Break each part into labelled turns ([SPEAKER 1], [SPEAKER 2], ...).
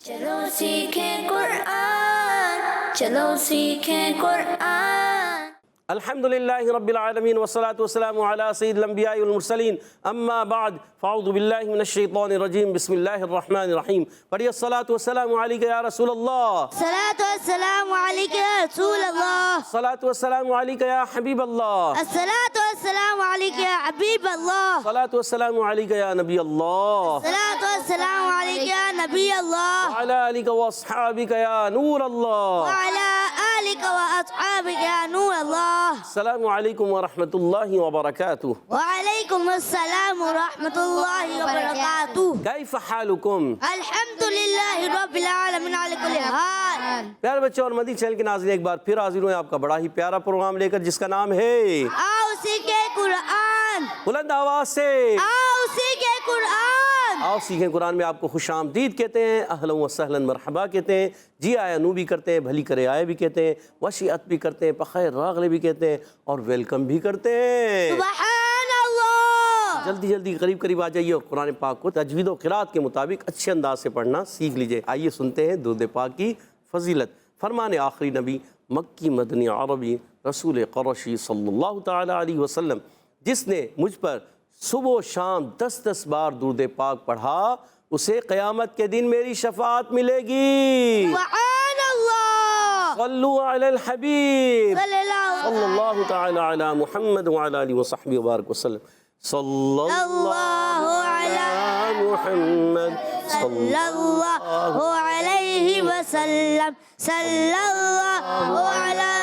[SPEAKER 1] چلو سیکھیں قرآن، چلو سیکھیں قرآن۔
[SPEAKER 2] الحمدللہ رب العالمین والصلاة والسلام علی سید الانبیاء والمرسلین اما بعد فاعوذ باللہ من الشیطان الرجیم بسم اللہ الرحمن الرحیم پڑھیے الصلاة والسلام علیکہ یا رسول اللہ،
[SPEAKER 3] الصلاة والسلام علیکہ یا رسول اللہ،
[SPEAKER 2] الصلاة والسلام علیکہ یا حبیب اللہ،
[SPEAKER 3] الصلاة والسلام علیکہ یا حبیب اللہ،
[SPEAKER 2] الصلاة والسلام علیکہ یا نبی اللہ،
[SPEAKER 3] الصلاة والسلام علیکہ یا نبی اللہ،
[SPEAKER 2] وعلی آلک واصحابک یا نور اللہ،
[SPEAKER 3] وعلی آلک واصحابک یا نور اللہ۔
[SPEAKER 2] السلام علیکم ورحمۃ اللہ وبرکاتہ۔
[SPEAKER 3] وعلیکم السلام ورحمۃ اللہ وبرکاتہ۔
[SPEAKER 2] کیف حالکم؟
[SPEAKER 3] الحمدللہ رب العالمین علی کل حال۔
[SPEAKER 2] پیارے بچوں اور مدنی چینل کے ناظرین، ایک بار پھر حاضر ہوئے آپ کا بڑا ہی پیارا پروگرام لے کر، جس کا نام ہے
[SPEAKER 3] آؤ سیکھیں قرآن،
[SPEAKER 2] بلند آواز سے
[SPEAKER 3] آؤ سیکھیں قرآن۔
[SPEAKER 2] آؤ سیکھیں قرآن میں آپ کو خوش آمدید کہتے ہیں، اہلا و سہلا مرحبا کہتے ہیں، جی آیا نو بھی کرتے ہیں، بھلی کرے آئے بھی کہتے ہیں، وشیعت بھی کرتے ہیں، بخیر راغلے بھی کہتے ہیں، اور ویلکم بھی کرتے ہیں۔
[SPEAKER 3] سبحان اللہ۔
[SPEAKER 2] جلدی جلدی قریب قریب آ جائیے اور قرآن پاک کو تجوید و قرات کے مطابق اچھے انداز سے پڑھنا سیکھ لیجئے۔ آئیے سنتے ہیں درود پاک کی فضیلت۔ فرمان آخری نبی مکی مدنی عربی رسول قرشی صلی اللہ تعالی علیہ وسلم، جس نے مجھ پر صبح و شام 10 بار درود پاک پڑھا، اسے قیامت کے دن میری شفاعت ملے گی۔
[SPEAKER 3] سبحان اللہ۔
[SPEAKER 2] صلو علی الحبیب
[SPEAKER 3] صلی اللہ
[SPEAKER 2] صلی اللہ تعالی علی محمد وعلی آلہ وصحبہ وبارک وسلم۔ صلی اللہ علی محمد
[SPEAKER 3] صلی اللہ علیہ وسلم، صلی اللہ علی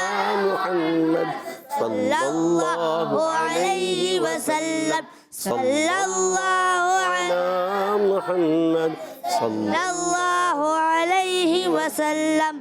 [SPEAKER 2] محمد
[SPEAKER 3] صلی اللہ علیہ وسلم، صلی اللہ
[SPEAKER 2] علی محمد صلی
[SPEAKER 3] اللہ علیہ وسلم۔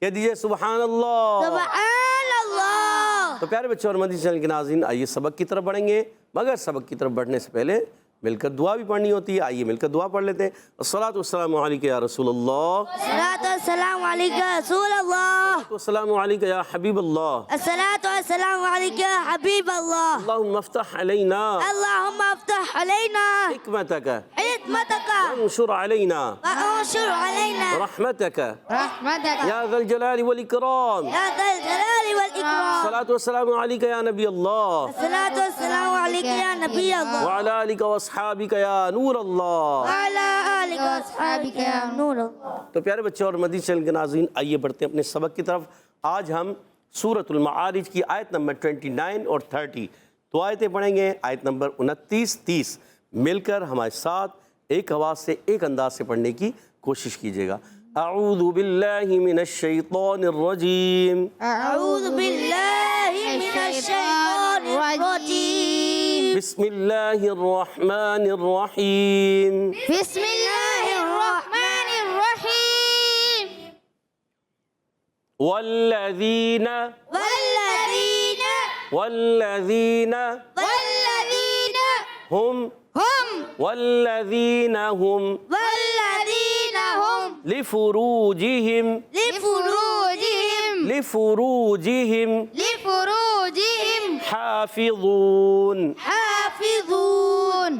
[SPEAKER 2] کہہ دیجئے سبحان اللہ۔
[SPEAKER 3] سبحان اللہ۔
[SPEAKER 2] تو پیارے بچوں اور مدنی چینل کے ناظرین، آئیے سبق کی طرف بڑھیں گے، مگر سبق کی طرف بڑھنے سے پہلے مل کر دعا بھی پڑھنی ہوتی ہے۔ آئیے مل کر دعا پڑھ لیتے ہیں۔ الصلاۃ والسلام علیکہ یا رسول اللہ،
[SPEAKER 3] الصلاۃ والسلام علیکہ یا رسول اللہ،
[SPEAKER 2] السلام علیکہ یا حبیب اللہ،
[SPEAKER 3] الصلاۃ والسلام علیکہ یا حبیب اللہ۔
[SPEAKER 2] اللہم افتح علینا
[SPEAKER 3] اللہم افتح علینا
[SPEAKER 2] حکمتک
[SPEAKER 3] حکمتک
[SPEAKER 2] وانشر علینا
[SPEAKER 3] وانشر علینا
[SPEAKER 2] رحمتک
[SPEAKER 3] رحمتک
[SPEAKER 2] یا ذا الجلال والاکرام۔
[SPEAKER 3] یا ذا الجلال والاکرام۔
[SPEAKER 2] الصلاۃ والسلام علیکہ یا نبی اللہ،
[SPEAKER 3] الصلاۃ والسلام علیکہ یا نبی اللہ،
[SPEAKER 2] وعلی آلک واصحابک یا نور اللہ۔
[SPEAKER 3] وعلی آلک واصحابک یا نور اللہ۔
[SPEAKER 2] تو پیارے بچوں اور مدنی چینل کے ناظرین، آئیے بڑھتے ہیں اپنے سبق کی طرف۔ آج ہم سورۃ المعارج کی آیت نمبر 29 اور 30 دو آیتیں پڑھیں گے۔ آیت نمبر 29، 30 مل کر ہمارے ساتھ ایک آواز سے ایک انداز سے پڑھنے کی کوشش کیجیے گا۔ اعوذ باللہ من الشیطان الرجیم،
[SPEAKER 3] اعوذ باللہ من الشیطان الرجیم،
[SPEAKER 2] بسم اللہ الرحمن الرحیم،
[SPEAKER 3] بسم اللہ الرحمن الرحیم۔
[SPEAKER 2] والذین
[SPEAKER 3] والذین
[SPEAKER 2] والذین
[SPEAKER 3] والذین
[SPEAKER 2] ہم
[SPEAKER 3] ہم
[SPEAKER 2] والذین ہم
[SPEAKER 3] والذین ہم
[SPEAKER 2] لفروجہم
[SPEAKER 3] لفروجہم
[SPEAKER 2] لفروجہم
[SPEAKER 3] لفروجہم
[SPEAKER 2] حافظون
[SPEAKER 3] حافظون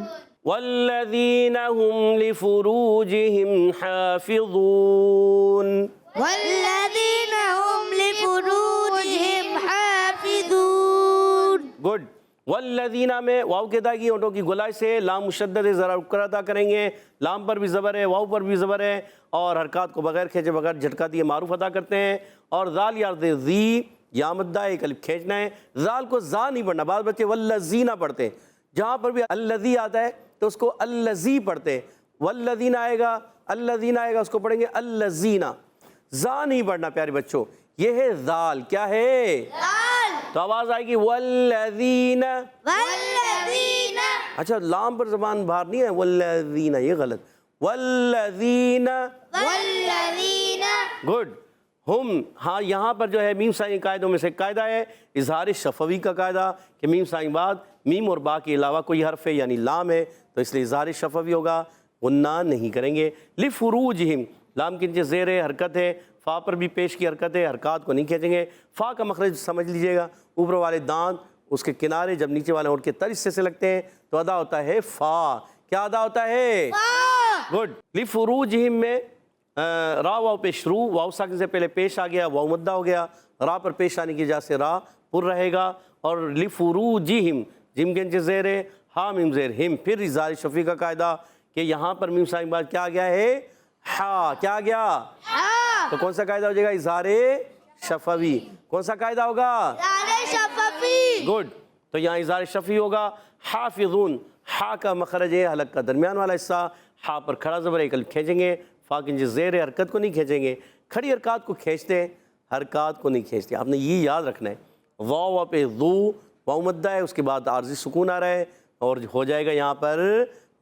[SPEAKER 2] والذین ہم لفروجہم حافظون۔
[SPEAKER 3] والذین ہم لفروجہم حافظون۔
[SPEAKER 2] گڈ۔ والذین میں واو کے داغی ہونٹوں کی گولائی سے لام مشدد ذرا رک کر ادا کریں گے۔ لام پر بھی زبر ہے، واو پر بھی زبر ہے، اور حرکات کو بغیر کھینچے بغیر جھٹکا دیے معروف ادا کرتے ہیں۔ اور ذال یا ذی یا مدہ ایک الف کھینچنا ہے، ذال کو زا نہیں پڑھنا۔ بعض بچے والذین پڑھتے ہیں، جہاں پر بھی الذی آتا ہے تو اس کو الذی پڑھتے ہیں۔ والذین آئے گا، الذین آئے گا، اس کو پڑھیں گے الذین۔ زا نہیں پڑھنا پیارے بچوں، یہ ہے ذال۔ کیا ہے؟ تو آواز آئے گی والذین۔
[SPEAKER 3] والذین
[SPEAKER 2] اچھا لام پر زبان باہر نہیں ہے، والذین، یہ غلط۔ والذین،
[SPEAKER 3] والذین
[SPEAKER 2] گڈ۔ ہم، ہاں یہاں پر جو ہے میم سائن قاعدوں میں سے قاعدہ ہے اظہار شفوی کا قاعدہ، کہ میم سائن بعد میم اور با کے علاوہ کوئی حرف ہے یعنی لام ہے، تو اس لیے اظہار شفوی ہوگا، غنہ نہیں کریں گے۔ لفروجہم، لام کے نیچے زیر ہے، حرکت ہے، فا پر بھی پیش کی حرکت ہے، حرکات کو نہیں کھینچیں گے۔ فا کا مخرج سمجھ لیجئے گا، اوپر والے دانت اس کے کنارے جب نیچے والے ہونٹ کے تر حصے سے لگتے ہیں تو ادا ہوتا ہے فا۔ کیا ادا ہوتا ہے؟ گڈ۔ لفروجہم میں را واو پیش رو، واو ساکن سے پہلے پیش آ گیا، واو مدہ ہو گیا، را پر پیش آنے کی وجہ سے را پر رہے گا، اور لفروجہم جیم کے نیچے زیر ہے، ہا میم زیر ہم، پھر اظہار شفیع کا قاعدہ کہ یہاں پر میم ساکن بعد کیا گیا ہے، ہا، کیا گیا، تو کون سا قاعدہ ہو جائے گا، اظہار شفوی، کون سا قاعدہ ہوگا،
[SPEAKER 3] اظہار شفوی.
[SPEAKER 2] گڈ، تو یہاں اظہار شفیع ہوگا، حافظون، ہا کا مخرج ہے حلق کا درمیان والا حصہ، ہا پر کھڑا زبر ایک الف کھینچیں گے، فا کے نیچے زیر ہے، حرکت کو نہیں کھینچیں گے، کھڑی حرکات کو کھینچتے ہیں، حرکات کو نہیں کھینچتے. آپ نے یہ یاد رکھنا ہے، واو پہ ذو، واو مدہ ہے، اس کے بعد عارضی سکون آ رہا ہے، اور ہو جائے گا یہاں پر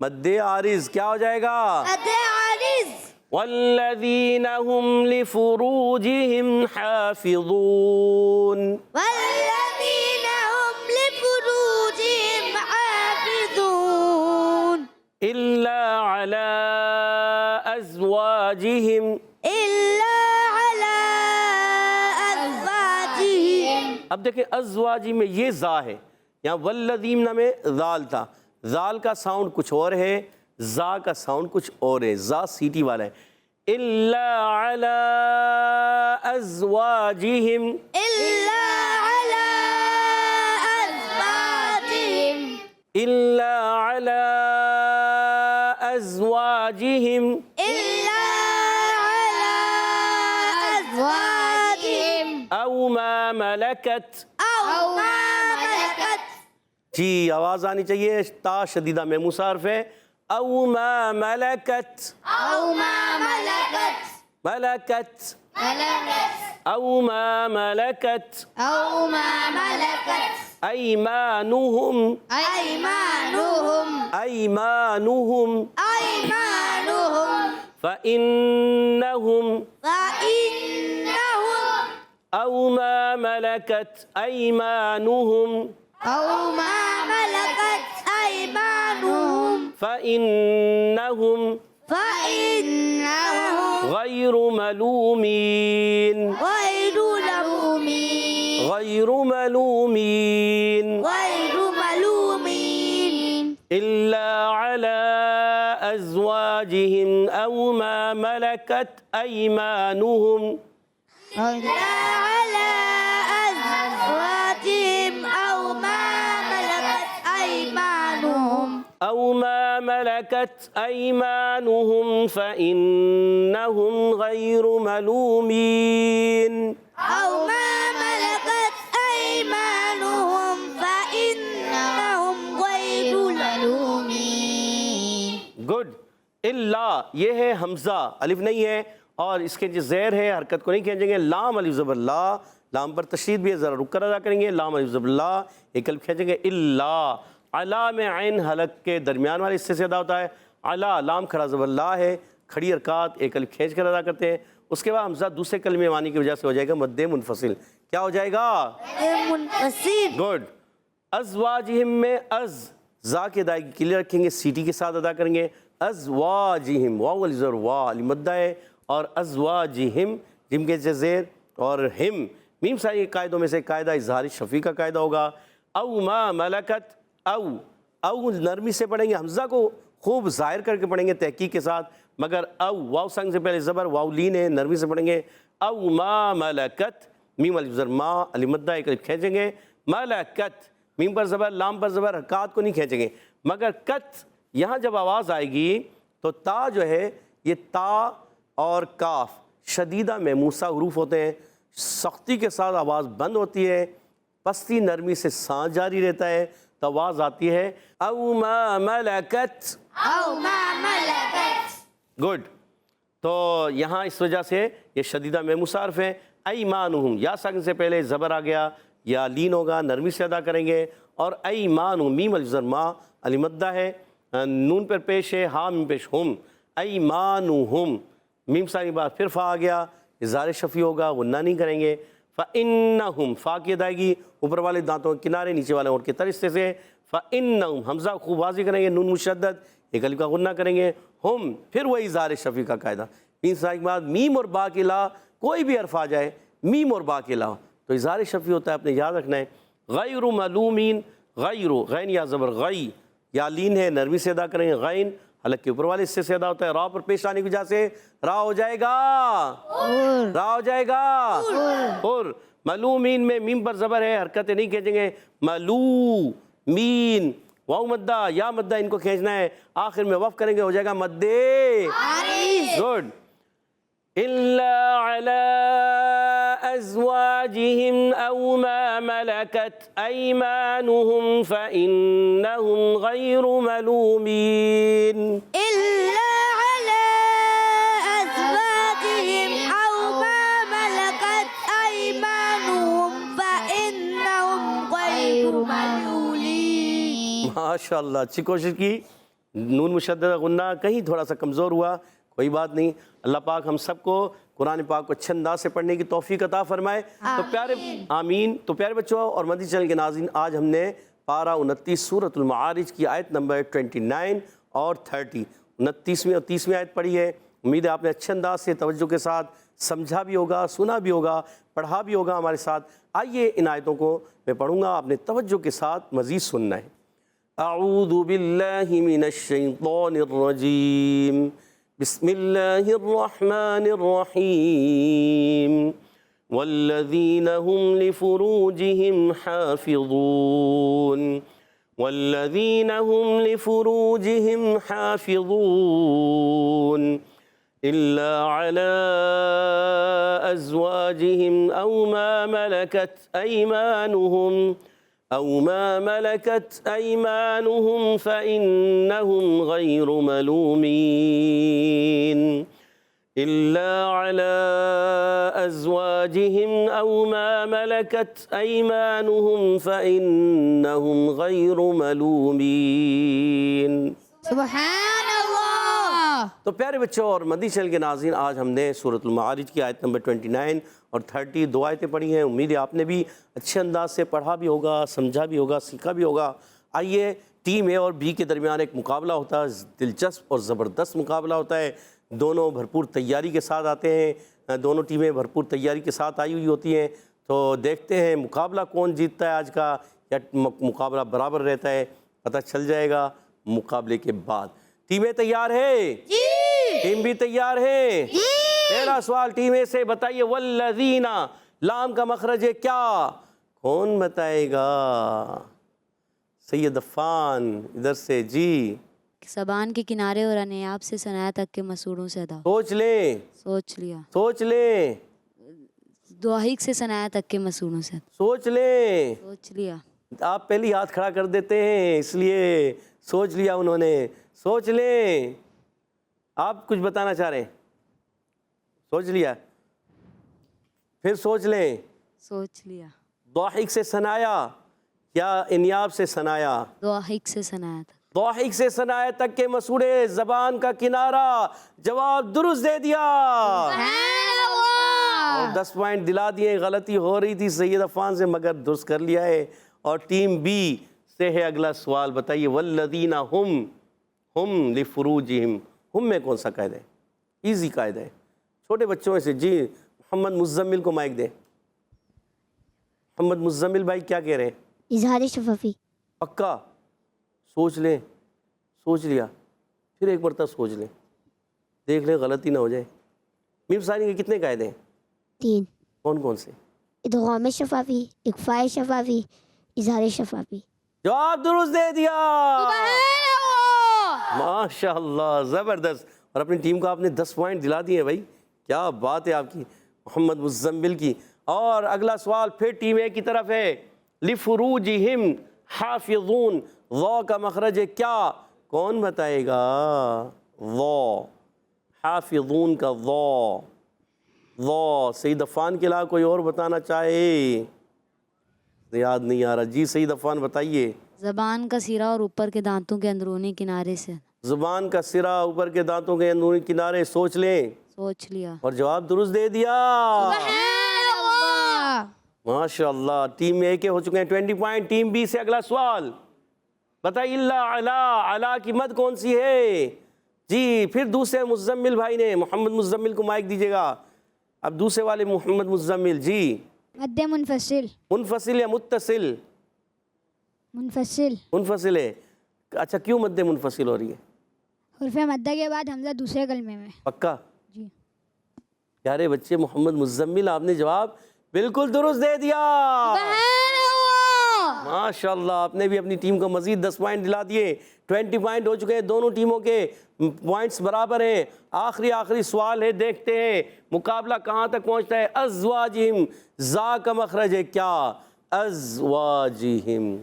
[SPEAKER 2] مد عارض، کیا ہو جائے گا،
[SPEAKER 3] مد عارض.
[SPEAKER 2] والذین هم لفروجہم حافظون،
[SPEAKER 3] والذین هم لفروجہم حافظون
[SPEAKER 2] الا علی ازواجہم.
[SPEAKER 3] الا علی ازواجہم.
[SPEAKER 2] اب دیکھیں ازواجی میں یہ زا ہے، یہاں والذین میں ذال تھا، ذال کا ساؤنڈ کچھ اور ہے، زا کا ساؤنڈ کچھ اور ہے، زا سیٹی والا ہے. الا علی ازواجہم،
[SPEAKER 3] الا علی ازواجہم.
[SPEAKER 2] الا علی ازواجہم،
[SPEAKER 3] الا علی ازواجہم
[SPEAKER 2] او ما ملکت.
[SPEAKER 3] او ما ملکت.
[SPEAKER 2] جی آواز آنی چاہیے، تا شدیدہ مہموس حرف ہے، او ما ملکت،
[SPEAKER 3] او ما ملکت.
[SPEAKER 2] ملکت،
[SPEAKER 3] ملکت.
[SPEAKER 2] او ما ملکت
[SPEAKER 3] او ما ملکت
[SPEAKER 2] ایمانہم،
[SPEAKER 3] ایمانہم.
[SPEAKER 2] ایمانہم
[SPEAKER 3] ایمانہم.
[SPEAKER 2] فإنہم،
[SPEAKER 3] فإنہم.
[SPEAKER 2] او ما ملکت ایمانہم
[SPEAKER 3] او ما ملکت ایمانہم.
[SPEAKER 2] فإنہم
[SPEAKER 3] فإنہم
[SPEAKER 2] غیر ملومین،
[SPEAKER 3] غیر ملومین.
[SPEAKER 2] غیر ملومین
[SPEAKER 3] غیر ملومین.
[SPEAKER 2] إلا على أزواجهم أو ما ملكت أيمانهم،
[SPEAKER 3] لا على أزواجهم أو ما ملكت أيمانهم.
[SPEAKER 2] أو ما ملكت أيمانهم فإنهم غير ملومين.
[SPEAKER 3] أو ما ملكت أيمانهم فإنهم غير ملومين.
[SPEAKER 2] گڈ. الا یہ ہے حمزہ، الف نہیں ہے، اور اس کے جو زیر ہے حرکت کو نہیں کھینچیں گے. لام الف زبر لا، لام پر تشدید بھی ہے، ذرا رک کر ادا کریں گے. لام الف زبر لا، ایک الف کھینچیں گے. الا، علا میں عین حلق کے درمیان والے حصے سے ادا ہوتا ہے. علا، لام کھڑا زبر لا ہے، کھڑی حرکات ایک الف کھینچ کر ادا کرتے ہیں. اس کے بعد حمزہ دوسرے کلمے معنی کی وجہ سے ہو جائے گا مد منفصل. کیا ہو جائے گا؟
[SPEAKER 3] منفصل.
[SPEAKER 2] گڈ. ازواجہم میں از، زا کی ادائیگی کلیئر رکھیں گے، سیٹی کے ساتھ ادا کریں گے. ازواجہم، واو علی زر وا علی مدہ ہے، اور ازواجہم جم کے زیر، اور ہم میم ساری کے قاعدوں میں سے قاعدہ اظہار شفیع کا قاعدہ ہوگا. او ما ملکت، او نرمی سے پڑھیں گے، حمزہ کو خوب ظاہر کر کے پڑھیں گے تحقیق کے ساتھ، مگر او واو سنگ سے پہلے زبر، واو لین ہے، نرمی سے پڑھیں گے. او ما ملکت، میم الف زر ما علی مدہ ایک الف کھینچیں گے. ملکت، میم پر زبر، لام پر زبر، حرکات کو نہیں کھینچیں گے. مگر کت، یہاں جب آواز آئے گی تو تا جو ہے یہ تا اور کاف شدیدہ مہموسہ حروف ہوتے ہیں، سختی کے ساتھ آواز بند ہوتی ہے، پستی نرمی سے سانس جاری رہتا ہے، تو آواز آتی ہے او ما ملکت.
[SPEAKER 3] او ما ملکت.
[SPEAKER 2] گڈ. تو یہاں اس وجہ سے یہ شدیدہ مہموسہ حرف ہیں. ایمانہم، یا ساکن سے پہلے زبر آ گیا، یا لین ہوگا، نرمی سے ادا کریں گے. اور ایمانہم، میم الف زر ما علی مدہ ہے، نون پر پیش ہے، ہا میم پیش ہم. ایمانہم، میم ساری بعد پھر فا آ گیا، اظہار شفیع ہوگا، غنہ نہیں کریں گے. فإنہم، فا کی ادائیگی اوپر والے دانتوں کے کنارے، نیچے والے ہونٹ کے ترستے سے. فإنہم، حمزہ خوب واضح کریں گے، نون مشدد، ایک الف کا غنہ کریں گے. ہم، پھر وہی اظہار شفیع کا قاعدہ. میم ساری کے بعد میم اور با کے لا کوئی بھی حرف آ جائے، میم اور با کے لا تو اظہار شفیع ہوتا ہے، آپ نے یاد رکھنا ہے. غیر ملومین، غیر، غین یا زبر غی، یا لین ہے، نرمی سے ادا کریں گے. غین حلق کے اوپر والے حصے سے ادا ہوتا ہے. را پر پیش آنے کی وجہ سے را ہو جائے گا را ہو جائے گا اور ملومین میں میم پر زبر ہے, حرکتیں نہیں کھینچیں گے. ملومین واو مدہ یا مدہ ان کو کھینچنا ہے, آخر میں وقف کریں گے ہو جائے گا مدے. گڈ. إلا على أزواجهم أو ما ملكت أيمانهم فإنهم غير ملومين.
[SPEAKER 3] إلا على أزواجهم أو ما ملكت أيمانهم فإنهم غير ملومين.
[SPEAKER 2] ماشاء اللہ, اچھی کوشش کی. نون مشددہ غنہ کہیں تھوڑا سا کمزور ہوا, کوئی بات نہیں. اللہ پاک ہم سب کو قرآن پاک کو اچھے انداز سے پڑھنے کی توفیق عطا فرمائے. تو پیارے آمین. تو پیارے بچوں اور مدنی چینل کے ناظرین, آج ہم نے پارہ 29 سورۃ المعارج کی آیت نمبر 29 اور 30 29ویں اور 30ویں آیت پڑھی ہے. امید ہے آپ نے اچھے انداز سے توجہ کے ساتھ سمجھا بھی ہوگا, سنا بھی ہوگا, پڑھا بھی ہوگا ہمارے ساتھ. آئیے ان آیتوں کو میں پڑھوں گا, آپ نے توجہ کے ساتھ مزید سننا ہے. اعوذ باللہ من الشیطان الرجیم. بسم اللہ الرحمن الرحیم. والذین هم لفروجهم حافظون والذین هم لفروجهم حافظون إلا على أزواجهم أو ما ملكت أيمانهم فإنهم غير ملومين. إلا على أزواجهم أو ما ملكت أيمانهم فإنهم غير ملومين.
[SPEAKER 3] سبحان اللہ.
[SPEAKER 2] تو پیارے بچوں اور مدنی چینل کے ناظرین, آج ہم نے سورۃ المعارج کی آیت نمبر 29 اور 30 دو آیتیں پڑھی ہیں. امید ہے آپ نے بھی اچھے انداز سے پڑھا بھی ہوگا, سمجھا بھی ہوگا, سیکھا بھی ہوگا. آئیے, ٹیم اے اور بی کے درمیان ایک مقابلہ ہوتا ہے, دلچسپ اور زبردست مقابلہ ہوتا ہے. دونوں بھرپور تیاری کے ساتھ آتے ہیں, دونوں ٹیمیں بھرپور تیاری کے ساتھ آئی ہوئی ہوتی ہیں. تو دیکھتے ہیں مقابلہ کون جیتتا ہے آج کا, یا مقابلہ برابر رہتا ہے, پتہ چل جائے گا مقابلے کے بعد. ٹیمیں تیار ہے؟
[SPEAKER 3] جی.
[SPEAKER 2] ٹیم بھی تیار ہے؟
[SPEAKER 3] جی.
[SPEAKER 2] پہلا سوال ٹیم اے سے, بتائیے والذین, لام کا مخرج ہے کیا؟ کون بتائے گا؟ سید عفان ادھر سے. جی.
[SPEAKER 4] زبان کے کنارے اور انیاب سے ثنایا تک کے مسوروں سے ادا.
[SPEAKER 2] سوچ لیں.
[SPEAKER 4] سوچ لیا.
[SPEAKER 2] سوچ لیں.
[SPEAKER 4] دعائق سے ثنایا تک کے مسوروں سے.
[SPEAKER 2] سوچ لیں.
[SPEAKER 4] سوچ لیا.
[SPEAKER 2] آپ پہلی ہاتھ کھڑا کر دیتے ہیں اس لیے سوچ لیا انہوں نے. سوچ لیں. آپ کچھ بتانا چاہ رہے ہیں؟ سوچ لیا. پھر سوچ لیں.
[SPEAKER 4] سوچ لیا.
[SPEAKER 2] ضاحک سے ثنایا یا انیاب سے ثنایا؟
[SPEAKER 4] دعائق سے ثنایا تک.
[SPEAKER 2] ضاحک سے ثنایا تک کے مسورے, زبان کا کنارہ. جواب درست دے دیا اور 10 پوائنٹ دلا دیے. غلطی ہو رہی تھی سید عفان سے مگر درست کر لیا ہے. اور ٹیم بی سے ہے اگلا سوال, بتائیے والذین ہم لفروجہم. ہم میں کون سا قاعدہ ہے؟ ایزی قاعدہ ہے, چھوٹے بچوں سے. جی محمد مزمل کو مائک دیں. محمد مزمل بھائی کیا کہہ رہے ہیں؟
[SPEAKER 3] اظہار شفافی.
[SPEAKER 2] پکا؟ سوچ لیں. سوچ لیا. پھر ایک مرتبہ سوچ لیں, دیکھ لیں غلطی نہ ہو جائے. میم ثانی کے کتنے قاعدے ہیں؟
[SPEAKER 3] 3.
[SPEAKER 2] کون کون سے؟
[SPEAKER 3] ادغام شفافی, اخفاء شفافی, اظہار شفافی.
[SPEAKER 2] جواب درست دے دیا. ماشاء اللہ, زبردست. اور اپنی ٹیم کو آپ نے 10 پوائنٹ دلا دیے بھائی, کیا بات ہے آپ کی محمد مزمل کی. اور اگلا سوال پھر ٹیم اے کی طرف ہے. لفروجہم حافظون, ضا کا مخرج ہے کیا؟ کون بتائے گا؟ ضا. حافظون کا ضا. ضا. سید عفان کے علاوہ کوئی اور بتانا چاہے؟ یاد نہیں آ رہا. جی سید عفان بتائیے.
[SPEAKER 4] زبان کا سرا اور اوپر کے دانتوں کے اندرونی کنارے سے.
[SPEAKER 2] زبان کا سرا اوپر کے دانتوں کے اندرونی کنارے. سوچ لیں.
[SPEAKER 4] سوچ لیا.
[SPEAKER 2] اور جواب درست دے دیا. ماشاء اللہ, ٹیم اے کے ہو چکے ہیں 20 پوائنٹ. ٹیم بی سے اگلا سوال, بتائیے اللہ علا, علا کی مد کون سی ہے؟ جی پھر دوسرے مزمل بھائی نے, محمد مزمل کو مائک دیجیے گا. اب دوسرے والے محمد مزمل. جی.
[SPEAKER 3] مد منفصل.
[SPEAKER 2] منفصل یا متصل؟
[SPEAKER 3] منفصل.
[SPEAKER 2] منفصل ہے. اچھا کیوں مد منفصل ہو رہی ہے؟
[SPEAKER 3] حرف مدہ کے بعد حمزہ دوسرے کلمے میں.
[SPEAKER 2] پکا؟
[SPEAKER 3] جی.
[SPEAKER 2] پیارے بچے محمد مزمل، آپ نے جواب بالکل درست دے دیا. ماشاء اللہ، آپ نے بھی اپنی ٹیم کو مزید 10 پوائنٹ دلا دیے. 20 پوائنٹ ہو چکے ہیں، دونوں ٹیموں کے پوائنٹس برابر ہیں. آخری سوال ہے، دیکھتے ہیں مقابلہ کہاں تک پہنچتا ہے. ازواجہم، زا کا مخرج ہے کیا؟ ازواجہم.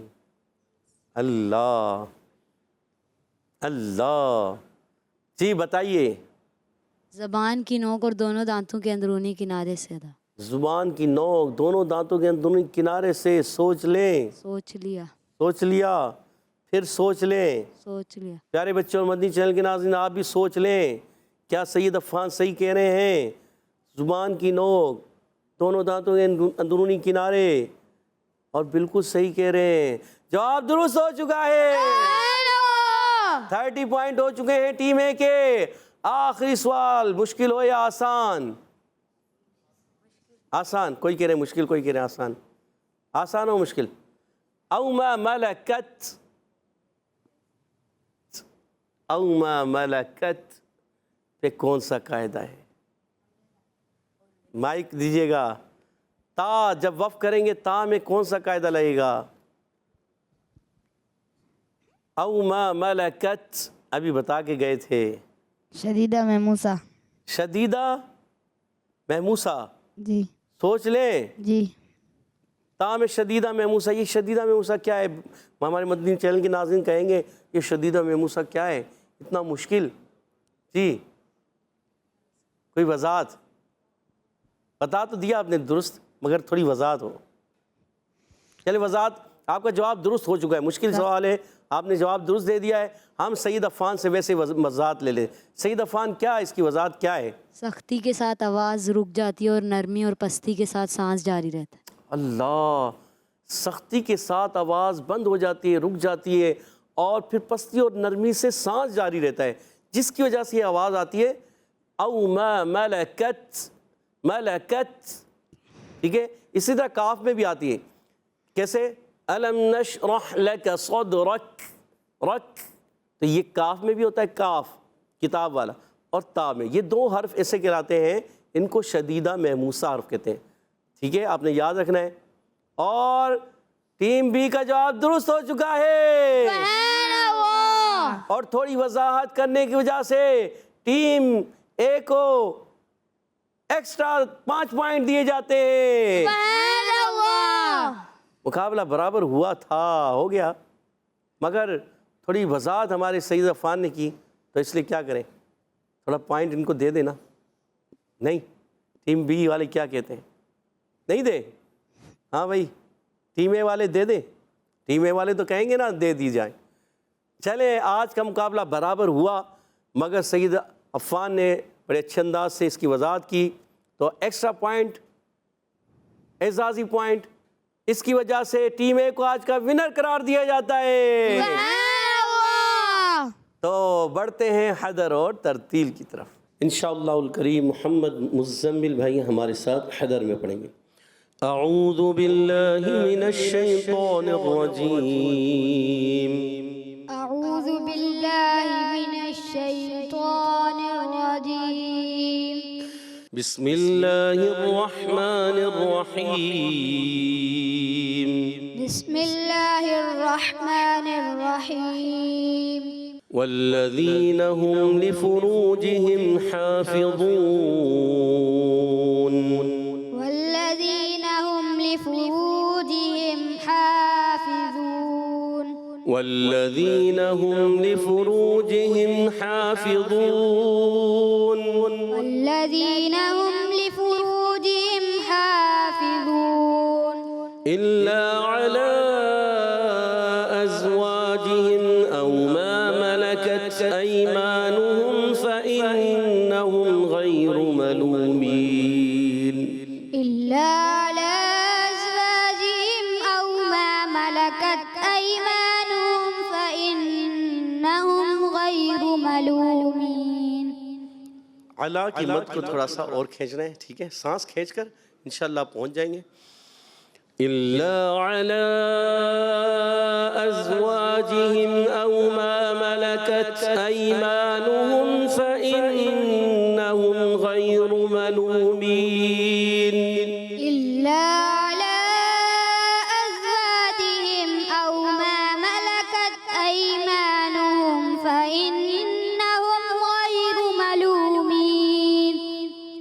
[SPEAKER 2] اللہ اللہ، جی بتائیے.
[SPEAKER 4] زبان کی نوک اور دونوں دانتوں کے اندرونی کنارے سے ادا.
[SPEAKER 2] زبان کی نوک دونوں دانتوں کے اندرونی کنارے سے. سوچ لیں.
[SPEAKER 4] سوچ لیا.
[SPEAKER 2] سوچ لیا، پھر سوچ لیں.
[SPEAKER 4] سوچ لیا.
[SPEAKER 2] پیارے بچوں اور مدنی چینل کے ناظرین، آپ بھی سوچ لیں. کیا سید عفان صحیح کہہ رہے ہیں؟ زبان کی نوک دونوں دانتوں کے اندرونی کنارے، اور بالکل صحیح کہہ رہے ہیں. جواب درست ہو چکا ہے. 30 پوائنٹ ہو چکے ہیں ٹیم اے کے. آخری سوال، مشکل ہو یا آسان؟ آسان. کوئی کہہ رہے مشکل، کوئی کہہ رہے آسان. آسان ہو مشکل؟ او ما ملکت، او ما ملکت پہ کون سا قاعدہ ہے؟ مائک دیجیے گا. تا جب وقف کریں گے تا میں کون سا قاعدہ لگے گا؟ او ما ملکت ابھی بتا کے گئے تھے.
[SPEAKER 3] شدیدہ محموسہ.
[SPEAKER 2] شدیدہ محموسہ.
[SPEAKER 3] جی.
[SPEAKER 2] سوچ لیں.
[SPEAKER 3] جی.
[SPEAKER 2] تا میں شدیدہ محموسہ. یہ شدیدہ محموسہ کیا ہے؟ ہمارے مدنی چینل کے ناظرین کہیں گے یہ شدیدہ محموسہ کیا ہے، اتنا مشکل. جی کوئی وضاحت؟ بتا تو دیا آپ نے درست، مگر تھوڑی وضاحت ہو. چلے وضاحت. آپ کا جواب درست ہو چکا ہے. مشکل سوال ہے، آپ نے جواب درست دے دیا ہے. ہم سید عفان سے ویسے وضاحت لے لیں. سید عفان کیا ہے، اس کی وضاحت کیا ہے؟
[SPEAKER 4] سختی کے ساتھ آواز رک جاتی ہے اور نرمی اور پستی کے ساتھ سانس جاری رہتا ہے.
[SPEAKER 2] اللہ، سختی کے ساتھ آواز بند ہو جاتی ہے، رک جاتی ہے، اور پھر پستی اور نرمی سے سانس جاری رہتا ہے، جس کی وجہ سے یہ آواز آتی ہے او ما ملکت. ملکت، ٹھیک ہے. اسی طرح کاف میں بھی آتی ہے. کیسے؟ الم نشرح لک صدرک. رک، تو یہ کاف میں بھی ہوتا ہے، کاف کتاب والا، اور تا میں. یہ دو حرف ایسے کہلاتے ہیں، ان کو شدیدہ محموسہ حرف کہتے ہیں. ٹھیک ہے، آپ نے یاد رکھنا ہے. اور ٹیم بی کا جواب درست ہو چکا ہے. اور تھوڑی وضاحت کرنے کی وجہ سے ٹیم اے کو ایکسٹرا 5 پوائنٹ دیے جاتے ہیں. مقابلہ برابر ہوا تھا، ہو گیا، مگر تھوڑی وضاحت ہمارے سید عفان نے کی، تو اس لیے کیا کریں، تھوڑا پوائنٹ ان کو دے دینا. نہیں، ٹیم بی والے کیا کہتے ہیں؟ نہیں دے؟ ہاں بھائی، ٹیم اے والے دے دیں. ٹیم اے والے تو کہیں گے نا دے دی جائیں. چلے، آج کا مقابلہ برابر ہوا، مگر سید عفان نے بڑے اچھے انداز سے اس کی وضاحت کی، تو ایکسٹرا پوائنٹ، اعزازی پوائنٹ، اس کی وجہ سے ٹیم اے کو آج کا ونر قرار دیا جاتا ہے. تو بڑھتے ہیں حیدر اور ترتیل کی طرف. انشاءاللہ الکریم محمد مزمل بھائی ہمارے ساتھ حیدر میں پڑھیں گے. اعوذ باللہ من الشیطان الرجیم.
[SPEAKER 3] اعوذ باللہ من الشیطان الرجیم.
[SPEAKER 2] بسم اللہ الرحمن الرحیم.
[SPEAKER 3] بسم اللہ الرحمن الرحیم.
[SPEAKER 2] والذین هم لفروجهم حافظون.
[SPEAKER 3] والذین هم لفروجهم حافظون.
[SPEAKER 2] والذین هم لفروجهم حافظون.
[SPEAKER 3] والذین هم لفروجهم حافظون.
[SPEAKER 2] إلا على أزواجهم أو ما ملكت أيمانهم فإنهم غير ملومين.
[SPEAKER 3] إلا على أزواجهم أو ما ملكت أيمانهم فإنهم غير ملومين.
[SPEAKER 2] علا کی مد کو تھوڑا سا اور کھینچنا ہے، ٹھیک ہے، سانس کھینچ کر انشاءاللہ پہنچ جائیں گے. إلا على أزواجهم أو ما ملكت أيمانهم ملومين
[SPEAKER 3] إلا على أزواجهم أو ما ملكت أيمانهم فإنهم غير ملومين.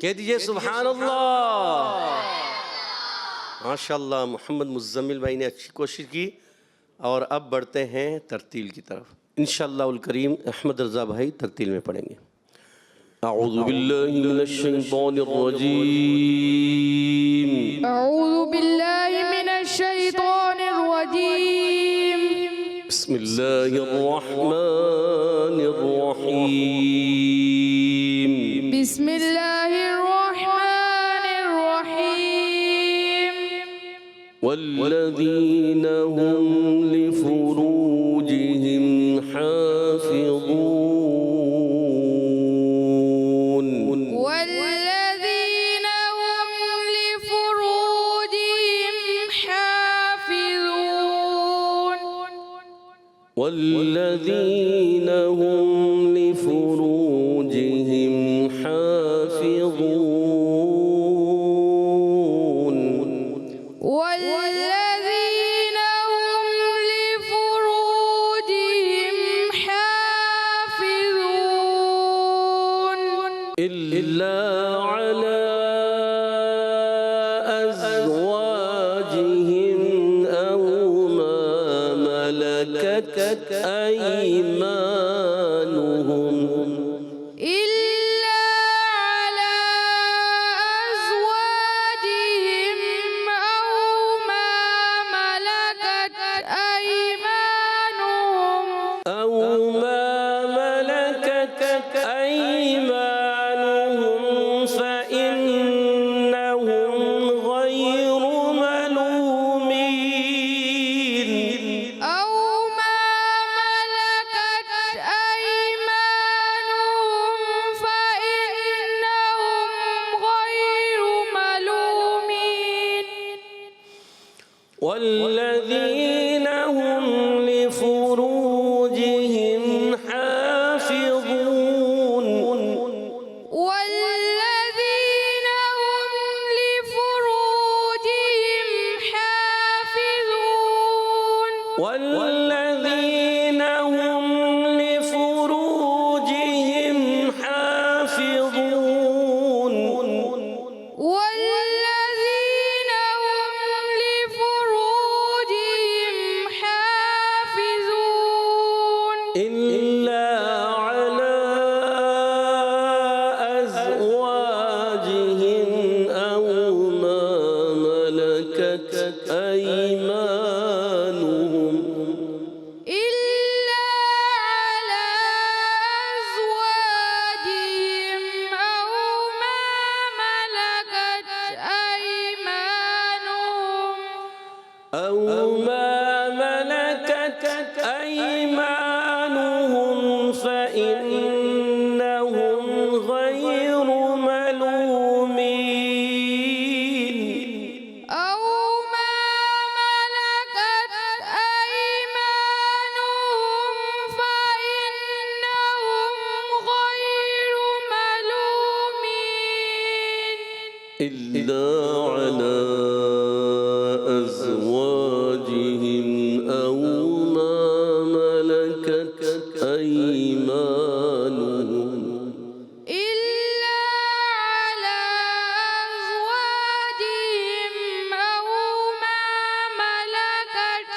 [SPEAKER 2] کہہ دیجئے سبحان اللہ. ماشاءاللہ محمد مزمل بھائی نے اچھی کوشش کی. اور اب بڑھتے ہیں ترتیل کی طرف. انشاءاللہ الکریم احمد رضا بھائی ترتیل میں پڑھیں گے. اعوذ باللہ من الشیطان الرجیم.
[SPEAKER 5] أعوذ بالله من الشيطان الرجيم.
[SPEAKER 2] بسم اللہ الرحمن الرحیم.
[SPEAKER 5] بسم الله الرحمن الرحيم.
[SPEAKER 2] والذین هم لفروجهم حافظون.
[SPEAKER 5] والذين هم لفروجهم حافظون.
[SPEAKER 2] والذین هم لفروجهم حافظون.
[SPEAKER 5] والذين هم لفروجهم حافظون.
[SPEAKER 2] إلا على أزواجهم أو ما ملكت أيمانهم
[SPEAKER 5] إلا على أزواجهم أو ما ملكت أيمانهم
[SPEAKER 2] أو ما ملكت أيمانهم فإنهم غير ملومين.
[SPEAKER 5] أو ما ملكت أيمانهم فإنهم غير ملومين.
[SPEAKER 2] والذين هم لفروجهم حافظون.
[SPEAKER 5] والذين هم لفروجهم حافظون.
[SPEAKER 2] والذين هم لفروجهم حافظون.
[SPEAKER 5] والذين هم لفروجهم حافظون.
[SPEAKER 2] إلا على أزواجهم أو ما ملكت أيمانهم
[SPEAKER 5] إلا على أزواجهم أو ما ملكت أيمانهم
[SPEAKER 2] أو ما ملكت أيمانهم فإنهم غير ملومين.
[SPEAKER 5] أو ما ملكت أيمانهم فإنهم غير ملومين.
[SPEAKER 2] إلا على أزواجهم أو ما ملكت أيمانهم
[SPEAKER 5] إلا على أزواجهم أو ما ملكت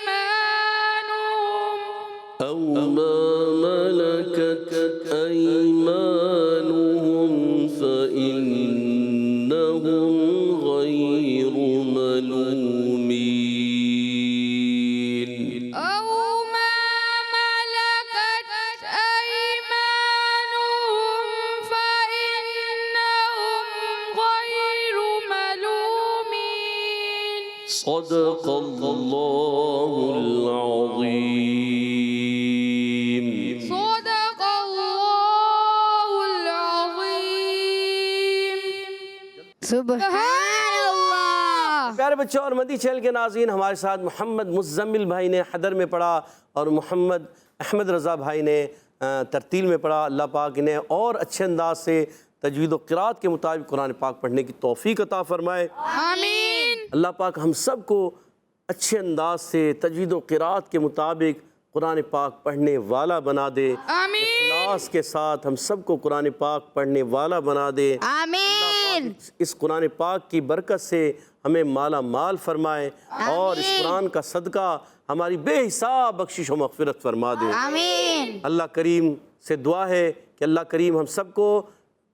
[SPEAKER 5] أيمانهم
[SPEAKER 2] أو ما ملكت أيمانهم فإنهم غير ملومين.
[SPEAKER 5] أو ما ملكت أيمانهم فإنهم غير ملومين.
[SPEAKER 2] صدق الله العظيم.
[SPEAKER 5] صدق الله العظيم. سبحان اللہ.
[SPEAKER 2] پیارے بچوں اور مدی چینل کے ناظرین، ہمارے ساتھ محمد مزمل بھائی نے حدر میں پڑھا اور محمد احمد رضا بھائی نے ترتیل میں پڑھا. اللہ پاک انہیں اور اچھے انداز سے تجوید و قرات کے مطابق قرآن پاک پڑھنے کی توفیق عطا فرمائے۔
[SPEAKER 5] آمین۔
[SPEAKER 2] اللہ پاک ہم سب کو اچھے انداز سے تجوید و قرات کے مطابق قرآن پاک پڑھنے والا بنا دے،
[SPEAKER 5] آمین۔
[SPEAKER 2] اخلاص کے ساتھ ہم سب کو قرآن پاک پڑھنے والا بنا دے۔
[SPEAKER 3] آمین۔
[SPEAKER 2] اس قرآن پاک کی برکت سے ہمیں مالا مال فرمائے اور اس قرآن کا صدقہ ہماری بے حساب بخشش و مغفرت فرما دے۔
[SPEAKER 3] آمین۔
[SPEAKER 2] اللہ کریم سے دعا ہے کہ اللہ کریم ہم سب کو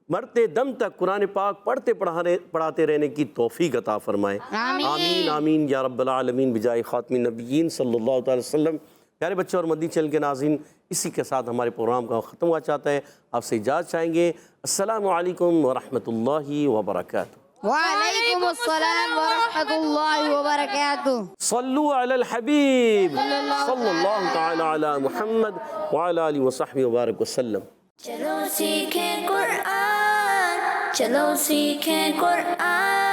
[SPEAKER 2] مرتے دم تک قرآن پاک پڑھاتے رہنے کی توفیق عطا فرمائے۔ آمین آمین یا رب العالمین بجائے خاتم النبیین صلی اللہ تعالی وسلم۔ پیارے بچے اور مدنی چینل کے ناظرین، اسی کے ساتھ ہمارے پروگرام کا ختم ہوا چاہتا ہے۔ آپ سے اجازت چاہیں گے۔ السلام علیکم ورحمۃ اللہ وبرکاتہ۔
[SPEAKER 3] وعلیکم السلام ورحمۃ اللہ وبرکاتہ۔
[SPEAKER 2] صلو علی الحبیب صلی اللہ تعالی علی محمد وعلی آلہ وصحبہ وبارک وسلم۔
[SPEAKER 1] چلو سیکھیں قرآن، چلو سیکھیں قرآن۔